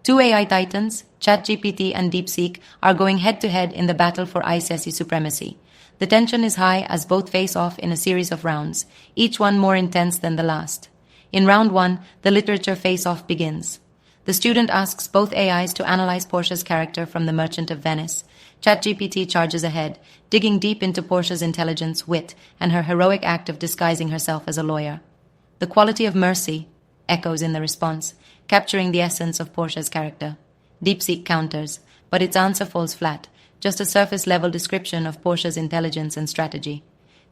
Two AI titans, ChatGPT and DeepSeek, are going head-to-head in the battle for ICSE supremacy. The tension is high as both face off in a series of rounds, each one more intense than the last. In round one, the literature face-off begins. The student asks both AIs to analyze Portia's character from The Merchant of Venice. ChatGPT charges ahead, digging deep into Portia's intelligence, wit, and her heroic act of disguising herself as a lawyer. The quality of mercy echoes in the response, capturing the essence of Portia's character. DeepSeek counters, but its answer falls flat, just a surface-level description of Portia's intelligence and strategy.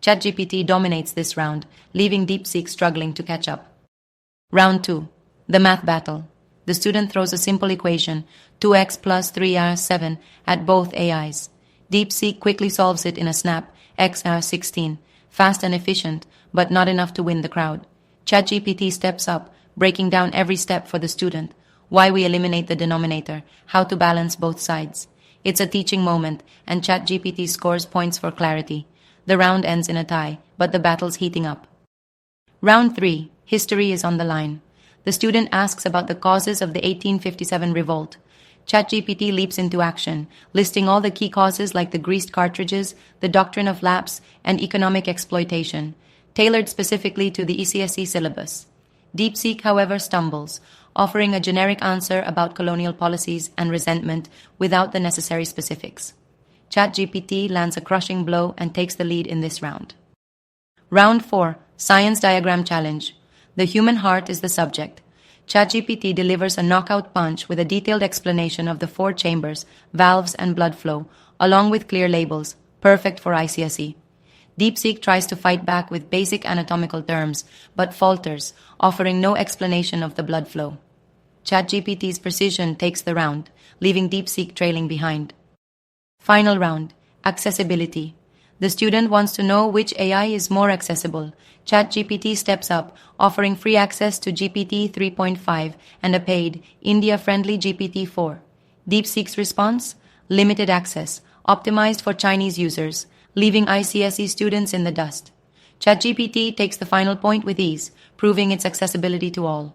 ChatGPT dominates this round, leaving DeepSeek struggling to catch up. Round 2. The math battle. The student throws a simple equation, 2x plus 3r 7, at both AIs. DeepSeek quickly solves it in a snap, xr 16, fast and efficient, but not enough to win the crowd. ChatGPT steps up, breaking down every step for the student, why we eliminate the denominator, how to balance both sides. It's a teaching moment, and ChatGPT scores points for clarity. The round ends in a tie, but the battle's heating up. Round 3. History is on the line. The student asks about the causes of the 1857 revolt. ChatGPT leaps into action, listing all the key causes like the greased cartridges, the doctrine of lapse, and economic exploitation, tailored specifically to the ICSE syllabus. DeepSeek, however, stumbles, offering a generic answer about colonial policies and resentment without the necessary specifics. ChatGPT lands a crushing blow and takes the lead in this round. Round 4. Science Diagram Challenge. The human heart is the subject. ChatGPT delivers a knockout punch with a detailed explanation of the 4 chambers, valves, and blood flow, along with clear labels, perfect for ICSE. DeepSeek tries to fight back with basic anatomical terms, but falters, offering no explanation of the blood flow. ChatGPT's precision takes the round, leaving DeepSeek trailing behind. Final round. Accessibility. The student wants to know which AI is more accessible. ChatGPT steps up, offering free access to GPT 3.5 and a paid, India-friendly GPT 4. DeepSeek's response? Limited access, optimized for Chinese users, leaving ICSE students in the dust. ChatGPT takes the final point with ease, proving its accessibility to all.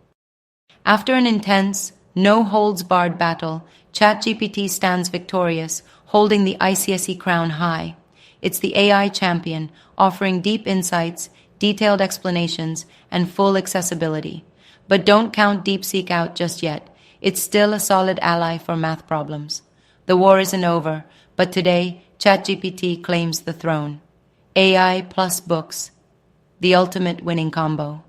After an intense, no-holds-barred battle, ChatGPT stands victorious, holding the ICSE crown high. It's the AI champion, offering deep insights, detailed explanations, and full accessibility. But don't count DeepSeek out just yet. It's still a solid ally for math problems. The war isn't over, but today, ChatGPT claims the throne. AI plus books, the ultimate winning combo.